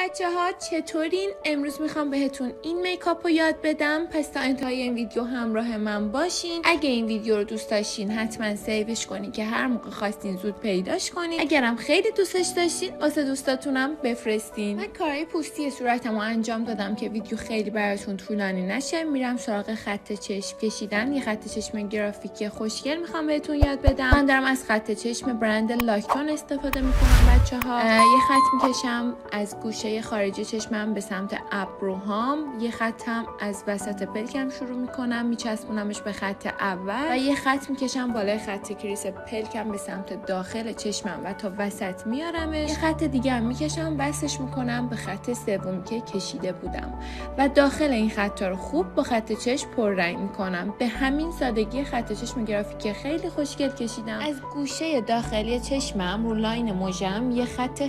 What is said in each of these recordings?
بچه‌ها چطورین؟ امروز میخوام بهتون این میکاپ رو یاد بدم، پس تا انتهای این ویدیو همراه من باشین. اگه این ویدیو رو دوست داشتین حتما سیوش کنین که هر موقع خواستین زود پیداش کنین. اگرم خیلی دوستش داشتین واسه دوستاتونم بفرستین. من کارهای پوستی صورتمو انجام دادم که ویدیو خیلی براتون طولانی نشه. میرم سراغ خط چشم کشیدن. یه خط چشم گرافیکی خوشگل میخوام بهتون یاد بدم. من دارم از خط چشم برند لاکتون استفاده میکنم بچه‌ها. یه خط میکشم از گوشه خارجی چشمم به سمت ابروهام، یه خطم از وسط پلکم شروع میکنم میچسبونمش به خط اول و یه خط میکشم بالای خط کریس پلکم به سمت داخل چشمم و تا وسط میارمش. یه خط دیگه هم میکشم وصلش میکنم به خط سومی که کشیده بودم و داخل این خطا رو خوب با خط چشم پررنگ میکنم. به همین سادگی خط چشم گرافیکی خیلی خوشگل کشیدم. از گوشه داخلی چشمم رو لاین موژم یه خط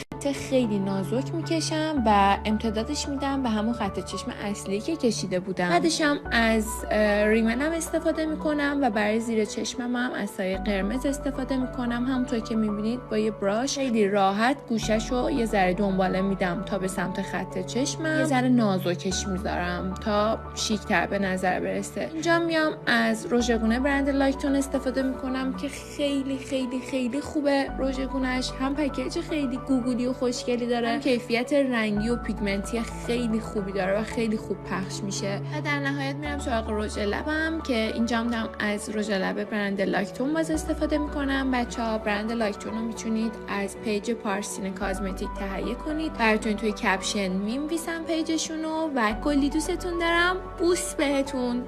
خیلی نازک میکشم و امتدادش میدم به همون خط چشم اصلی که کشیده بودم. بعدشم از ریمنم استفاده میکنم و برای زیر چشمم هم از سایه قرمز استفاده میکنم. همونطور که میبینید با یه براش خیلی راحت گوشه‌شو یه ذره دنباله میدم تا به سمت خط چشمم. یه ذره نازکش میذارم تا شیک‌تر به نظر برسه. اینجا میام از رژ گونه برند لاکتون استفاده میکنم که خیلی خیلی خیلی خوبه. رژ گونه‌اش هم پکیج خیلی گوگلی و خوشگلی داره، کیفیت رنگی و پیگمنتی خیلی خوبی داره و خیلی خوب پخش میشه. و در نهایت میرم سراغ رژ لبم که اینجا هم از رژ لب برند لاکتون باز استفاده میکنم. بچه‌ها برند لاکتون رو میتونید از پیج پارسین کازمتیک تهیه کنید. براتون توی کپشن می‌نویسم پیجشونو و کلی دوستتون دارم. بوس بهتون.